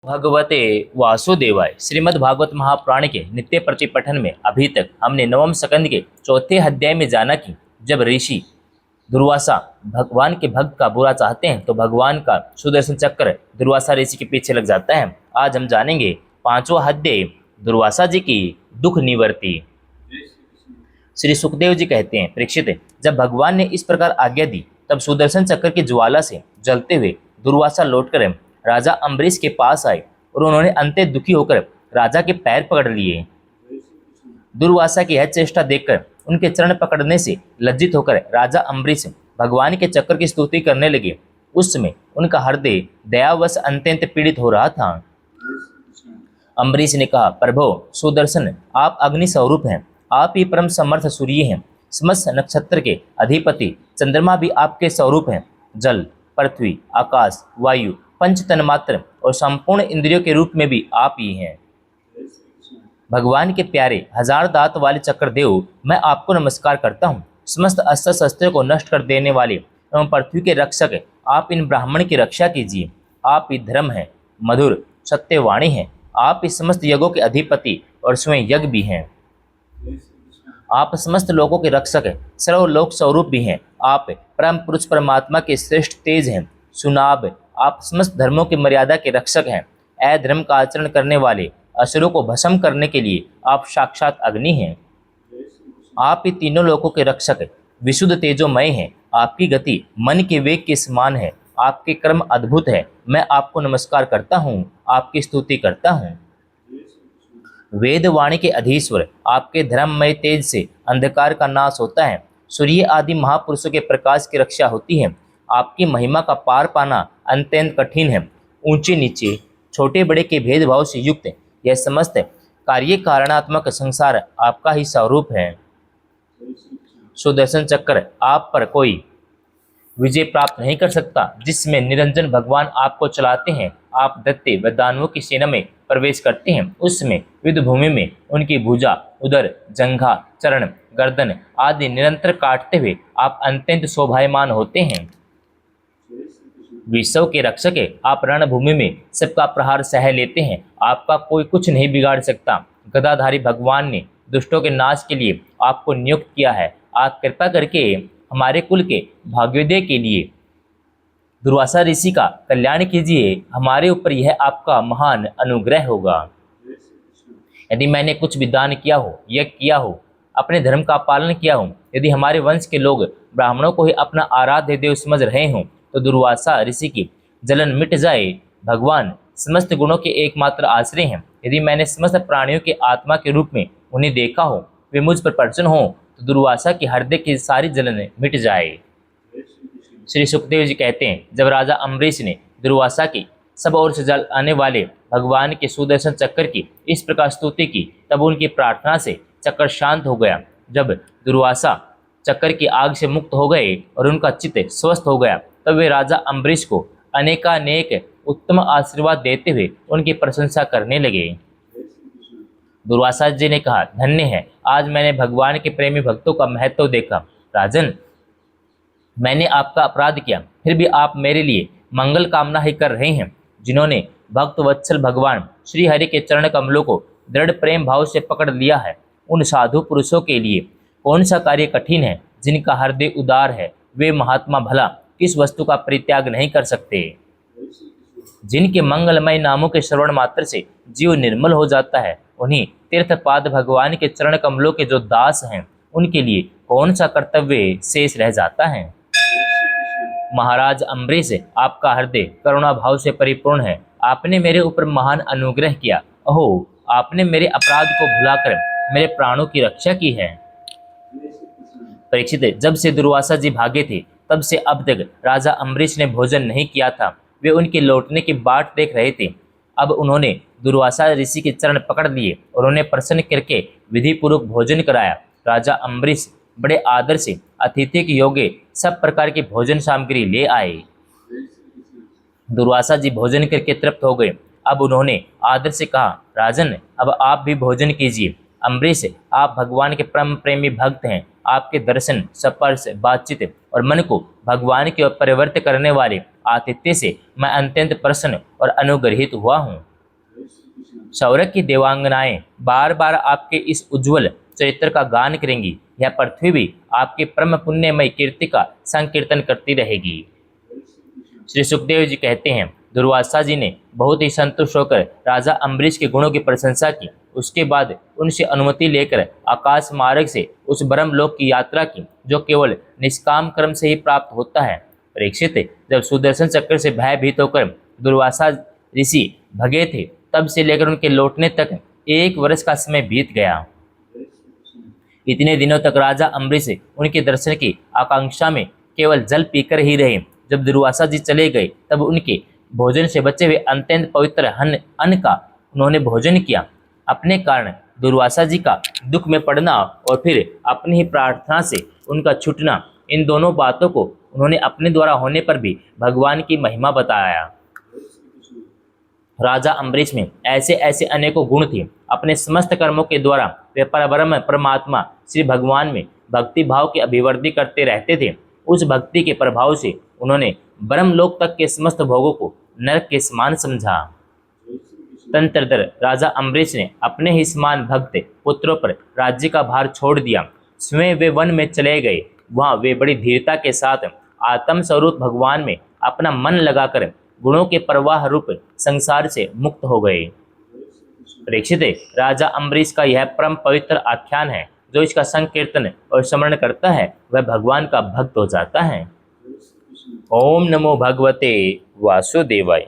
भगवते वासुदेवाय। श्रीमद् भागवत महापुराण के नित्य प्रतिपठन में अभी तक हमने नवम स्कंद के चौथे अध्याय में जाना कि जब ऋषि दुर्वासा भगवान के भक्त का बुरा चाहते हैं तो भगवान का सुदर्शन चक्र दुर्वासा ऋषि के पीछे लग जाता है। आज हम जानेंगे पांचवा अध्याय दुर्वासा जी की दुख निवृत्ति। श्री सुखदेव जी कहते हैं, परीक्षित, जब भगवान ने इस प्रकार आज्ञा दी तब सुदर्शन चक्र की ज्वाला से जलते हुए दुर्वासा लौटकर राजा अम्बरीश के पास आए और उन्होंने अंत्य दुखी होकर राजा के पैर पकड़ लिए। दुर्वासा की यह चेष्टा देखकर उनके चरण पकड़ने से लज्जित होकर राजा अम्बरीश भगवान के चक्र की स्तुति करने लगे। उस समय उनका हृदय दयावश अत्यंत पीड़ित हो रहा था। अम्बरीश ने कहा, प्रभो सुदर्शन, आप अग्नि स्वरूप हैं, आप ही परम समर्थ सूर्य हैं, समस्त नक्षत्र के अधिपति चंद्रमा भी आपके स्वरूप हैं, जल, पृथ्वी, आकाश, वायु, पंच तन्मात्र और संपूर्ण इंद्रियों के रूप में भी आप ही हैं। भगवान के प्यारे हजार दांत वाले चक्रदेव, मैं आपको नमस्कार करता हूँ। समस्त अस्त्र शस्त्रों को नष्ट कर देने वाले एवं पृथ्वी के रक्षक, आप इन ब्राह्मण की रक्षा कीजिए। आप ही धर्म हैं, मधुर सत्यवाणी हैं, आप ही समस्त यज्ञों के अधिपति और स्वयं यज्ञ भी हैं। आप समस्त लोगों के रक्षक, सर्वलोक स्वरूप भी हैं। आप परम पुरुष परमात्मा के श्रेष्ठ तेज हैं। सुनाब, आप समस्त धर्मों की मर्यादा के रक्षक हैं। अधर्म का आचरण करने वाले असुरों को भस्म करने के लिए आप साक्षात अग्नि हैं। आप ही तीनों लोकों के रक्षक, विशुद्ध तेजोमय हैं। आपकी गति मन के वेग के समान है। आपके कर्म अद्भुत है। मैं आपको नमस्कार करता हूँ, आपकी स्तुति करता हूँ। वेदवाणी के अधीश्वर, आपके धर्ममय तेज से अंधकार का नाश होता है। सूर्य आदि महापुरुषों के प्रकाश की रक्षा होती है। आपकी महिमा का पार पाना अत्यंत कठिन है। ऊंचे नीचे, छोटे बड़े के भेदभाव से युक्त यह समस्त कार्य कारणात्मक संसार आपका ही स्वरूप है। सुदर्शन चक्र आप पर कोई विजय प्राप्त नहीं कर सकता। जिसमें निरंजन भगवान आपको चलाते हैं। आप दैत्य व दानवों की सेना में प्रवेश करते हैं। उसमें युद्ध भूमि में उनकी भुजा, उदर, जंघा, चरण, गर्दन आदि निरंतर काटते हुए आप अत्यंत शोभायमान होते हैं। विश्व के रक्षक है, आप रणभूमि में सबका प्रहार सह लेते हैं। आपका कोई कुछ नहीं बिगाड़ सकता। गदाधारी भगवान ने दुष्टों के नाश के लिए आपको नियुक्त किया है। आप कृपा करके हमारे कुल के भाग्योदय के लिए दुर्वासा ऋषि का कल्याण कीजिए। हमारे ऊपर यह आपका महान अनुग्रह होगा। यदि मैंने कुछ भी दान किया हो, यज्ञ किया हो, अपने धर्म का पालन किया हो, यदि हमारे वंश के लोग ब्राह्मणों को ही अपना आराध्य देव समझ रहे हों, तो दुर्वासा ऋषि की जलन मिट जाए। भगवान समस्त गुणों के एकमात्र आश्रय हैं। यदि मैंने समस्त प्राणियों के आत्मा के रूप में उन्हें देखा हो, वे मुझ पर प्रसन्न हो, तो दुर्वासा की हृदय की सारी जलन मिट जाए। श्री सुखदेव जी कहते हैं, जब राजा अम्बरीश ने दुर्वासा की सब ओर से जल आने वाले भगवान के सुदर्शन चक्र की इस प्रकार स्तुति की, तब उनकी प्रार्थना से चक्र शांत हो गया। जब दुर्वासा चक्र की आग से मुक्त हो गए और उनका चित्त स्वस्थ हो गया, तब वे राजा अम्बरीश को अनेकानेक उत्तम आशीर्वाद देते हुए उनकी प्रशंसा करने लगे। दुर्वासा जी ने कहा, धन्य है, आज मैंने भगवान के प्रेमी भक्तों का महत्व देखा। राजन, मैंने आपका अपराध किया, फिर भी आप मेरे लिए मंगल कामना ही कर रहे हैं। जिन्होंने भक्त वत्सल भगवान श्री हरि के चरण कमलों को दृढ़ प्रेम भाव से पकड़ लिया है, उन साधु पुरुषों के लिए कौन सा कार्य कठिन है। जिनका हृदय उदार है, वे महात्मा भला किस वस्तु का परित्याग नहीं कर सकते। जिनके मंगलमय नामों के श्रवण मात्र से जीव निर्मल हो जाता है, उन्हीं तीर्थपाद भगवान के चरण कमलों के जो दास हैं, उनके लिए कौन सा कर्तव्य शेष रह जाता है। महाराज अम्बरीश, आपका हृदय करुणा भाव से परिपूर्ण है। आपने मेरे ऊपर महान अनुग्रह किया। अहो, आपने मेरे अपराध को भुलाकर मेरे प्राणों की रक्षा की है। परीक्षित, जब से दुर्वासा जी भागे थे, तब से अब तक राजा अम्बरीश ने भोजन नहीं किया था। वे उनके लौटने की बाट देख रहे थे। अब उन्होंने दुर्वासा ऋषि के चरण पकड़ लिए और उन्हें प्रसन्न करके विधि पूर्वक भोजन कराया। राजा अम्बरीश बड़े आदर से अतिथि के योग्य सब प्रकार की भोजन सामग्री ले आए। दुर्वासा जी भोजन करके तृप्त हो गए। अब उन्होंने आदर से कहा, राजन, अब आप भी भोजन कीजिए। अम्बरीश, आप भगवान के परम प्रेमी भक्त हैं। आपके दर्शन, स्पर्श, बातचीत और मन को भगवान की ओर परिवर्तित करने वाले आतिथ्य से मैं अत्यंत प्रसन्न और अनुग्रहित हुआ हूँ। स्वर्ग की देवांगनाएं बार बार आपके इस उज्जवल चरित्र का गान करेंगी। यह पृथ्वी भी आपके परम पुण्यमय कीर्ति का संकीर्तन करती रहेगी। श्री सुखदेव जी कहते हैं, दुर्वासा जी ने बहुत ही संतुष्ट होकर राजा अम्बरीश के गुणों की प्रशंसा की। उसके बाद उनसे अनुमति लेकर आकाश मार्ग से उस ब्रह्मलोक की यात्रा की जो केवल निष्काम कर्म से ही प्राप्त होता है। परीक्षित, जब सुदर्शन चक्र से भयभीत होकर दुर्वासा ऋषि भगे थे, तब से लेकर उनके लौटने तक 1 वर्ष का समय बीत गया। इतने दिनों तक राजा अम्बरीश उनके दर्शन की आकांक्षा में केवल जल पीकर ही रहे। जब दुर्वासा जी चले गए, तब उनके भोजन से बचे हुए अत्यंत पवित्र अन्न का उन्होंने भोजन किया। अपने कारण दुर्वासा जी का दुख में पड़ना और फिर अपनी ही प्रार्थना से उनका छूटना, इन दोनों बातों को उन्होंने अपने द्वारा होने पर भी भगवान की महिमा बताया। राजा अम्बरीश में ऐसे ऐसे अनेकों गुण थे। अपने समस्त कर्मों के द्वारा वे परब्रह्म परमात्मा श्री भगवान में भक्ति भाव की अभिवृद्धि करते रहते थे। उस भक्ति के प्रभाव से उन्होंने ब्रह्मलोक तक के समस्त भोगों को नरक के समान समझा। तंत्रधर राजा अम्बरीश ने अपने ही समान भक्त पुत्रों पर राज्य का भार छोड़ दिया। स्वयं वे वन में चले गए। वहाँ वे बड़ी धीरता के साथ आत्म स्वरूप भगवान में अपना मन लगाकर गुणों के प्रवाह रूप संसार से मुक्त हो गए। परीक्षित, राजा अम्बरीश का यह परम पवित्र आख्यान है। जो इसका संकीर्तन और स्मरण करता है वह भगवान का भक्त हो जाता है। ओम नमो भगवते वासुदेवाय।